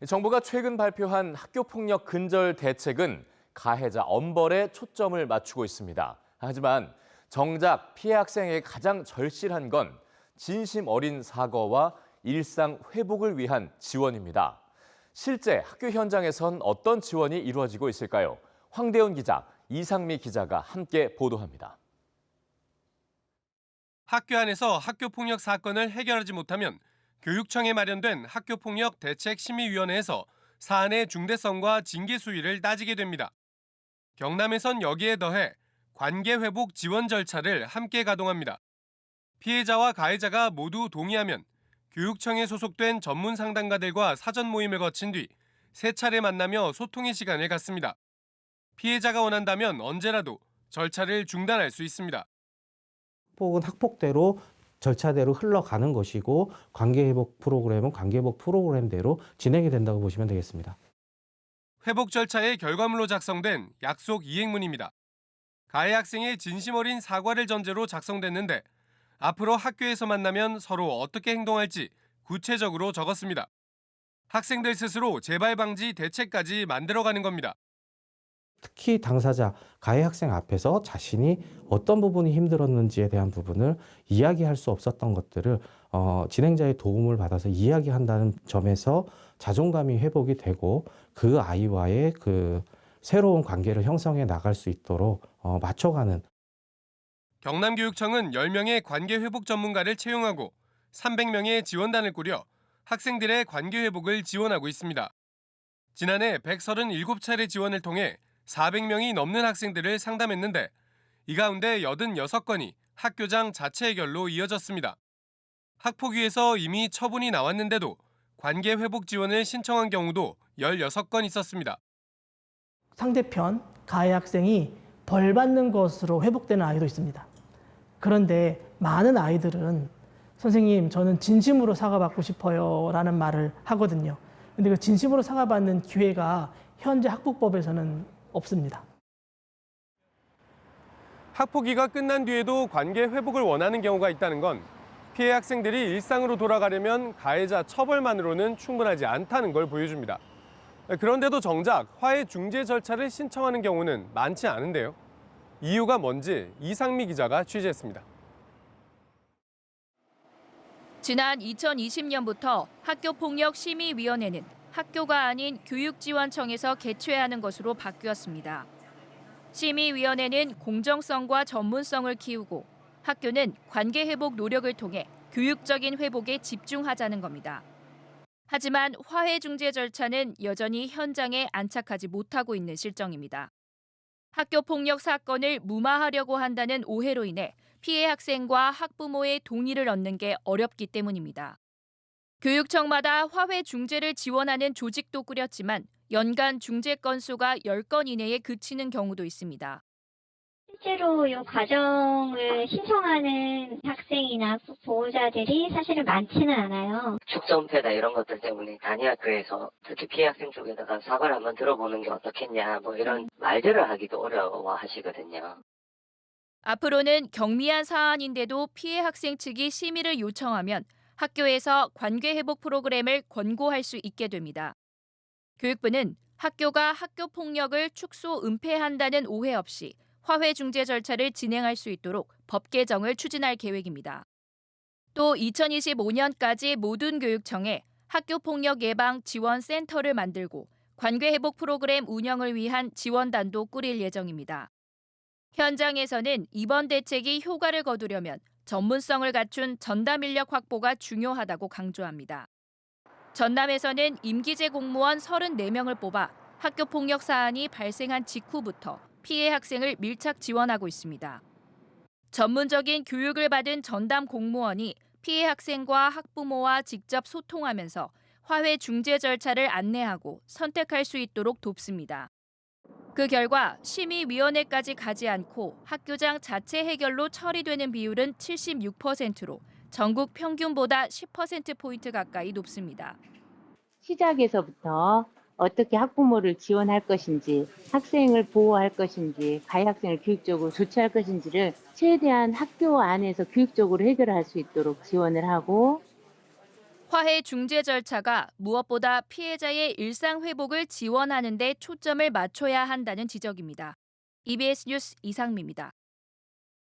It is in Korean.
정부가 최근 발표한 학교폭력 근절 대책은 가해자 엄벌에 초점을 맞추고 있습니다. 하지만 정작 피해 학생에게 가장 절실한 건 진심 어린 사과와 일상 회복을 위한 지원입니다. 실제 학교 현장에선 어떤 지원이 이루어지고 있을까요? 황대훈 기자, 이상미 기자가 함께 보도합니다. 학교 안에서 학교폭력 사건을 해결하지 못하면 교육청에 마련된 학교폭력 대책심의위원회에서 사안의 중대성과 징계 수위를 따지게 됩니다. 경남에선 여기에 더해 관계회복 지원 절차를 함께 가동합니다. 피해자와 가해자가 모두 동의하면 교육청에 소속된 전문 상담가들과 사전 모임을 거친 뒤 세 차례 만나며 소통의 시간을 갖습니다. 피해자가 원한다면 언제라도 절차를 중단할 수 있습니다. 학폭은 학폭대로 절차대로 흘러가는 것이고 관계회복 프로그램은 관계회복 프로그램대로 진행이 된다고 보시면 되겠습니다. 회복 절차의 결과물로 작성된 약속 이행문입니다. 가해 학생의 진심 어린 사과를 전제로 작성됐는데 앞으로 학교에서 만나면 서로 어떻게 행동할지 구체적으로 적었습니다. 학생들 스스로 재발 방지 대책까지 만들어가는 겁니다. 특히 당사자, 가해 학생 앞에서 자신이 어떤 부분이 힘들었는지에 대한 부분을 이야기할 수 없었던 것들을 진행자의 도움을 받아서 이야기한다는 점에서 자존감이 회복이 되고 그 아이와의 그 새로운 관계를 형성해 나갈 수 있도록 맞춰가는. 경남교육청은 10명의 관계회복 전문가를 채용하고 300명의 지원단을 꾸려 학생들의 관계회복을 지원하고 있습니다. 지난해 137차례 지원을 통해 400명이 넘는 학생들을 상담했는데 이 가운데 86건이 학교장 자체 해결로 이어졌습니다. 학폭위에서 이미 처분이 나왔는데도 관계회복 지원을 신청한 경우도 16건 있었습니다. 상대편 가해 학생이 벌 받는 것으로 회복되는 아이도 있습니다. 그런데 많은 아이들은 선생님, 저는 진심으로 사과받고 싶어요 라는 말을 하거든요. 근데 그 진심으로 사과받는 기회가 현재 학폭법에서는 없습니다. 학폭위가 끝난 뒤에도 관계 회복을 원하는 경우가 있다는 건 피해 학생들이 일상으로 돌아가려면 가해자 처벌만으로는 충분하지 않다는 걸 보여줍니다. 그런데도 정작 화해 중재 절차를 신청하는 경우는 많지 않은데요. 이유가 뭔지 이상미 기자가 취재했습니다. 지난 2020년부터 학교폭력심의위원회는 학교가 아닌 교육지원청에서 개최하는 것으로 바뀌었습니다. 심의위원회는 공정성과 전문성을 키우고 학교는 관계회복 노력을 통해 교육적인 회복에 집중하자는 겁니다. 하지만 화해 중재 절차는 여전히 현장에 안착하지 못하고 있는 실정입니다. 학교폭력 사건을 무마하려고 한다는 오해로 인해 피해 학생과 학부모의 동의를 얻는 게 어렵기 때문입니다. 교육청마다 화해 중재를 지원하는 조직도 꾸렸지만 연간 중재 건수가 10건 이내에 그치는 경우도 있습니다. 실제로 이 과정을 신청하는 학생이나 보호자들이 사실은 많지는 않아요. 축소은폐나 이런 것들 때문에 단위 학교에서 특히 피해 학생 쪽에다가 사과를 한번 들어보는 게 어떻겠냐 뭐 이런 말들을 하기도 어려워하시거든요. 앞으로는 경미한 사안인데도 피해 학생 측이 심의를 요청하면 학교에서 관계회복 프로그램을 권고할 수 있게 됩니다. 교육부는 학교가 학교폭력을 축소 은폐한다는 오해 없이 화해 중재 절차를 진행할 수 있도록 법 개정을 추진할 계획입니다. 또 2025년까지 모든 교육청에 학교폭력 예방 지원 센터를 만들고 관계회복 프로그램 운영을 위한 지원단도 꾸릴 예정입니다. 현장에서는 이번 대책이 효과를 거두려면 전문성을 갖춘 전담 인력 확보가 중요하다고 강조합니다. 전남에서는 임기제 공무원 34명을 뽑아 학교폭력 사안이 발생한 직후부터 피해 학생을 밀착 지원하고 있습니다. 전문적인 교육을 받은 전담 공무원이 피해 학생과 학부모와 직접 소통하면서 화해 중재 절차를 안내하고 선택할 수 있도록 돕습니다. 그 결과 심의위원회까지 가지 않고 학교장 자체 해결로 처리되는 비율은 76%로 전국 평균보다 10%포인트 가까이 높습니다. 시작에서부터 어떻게 학부모를 지원할 것인지, 학생을 보호할 것인지, 가해 학생을 교육적으로 조치할 것인지를 최대한 학교 안에서 교육적으로 해결할 수 있도록 지원을 하고 화해 중재 절차가 무엇보다 피해자의 일상 회복을 지원하는 데 초점을 맞춰야 한다는 지적입니다. EBS 뉴스 이상미입니다.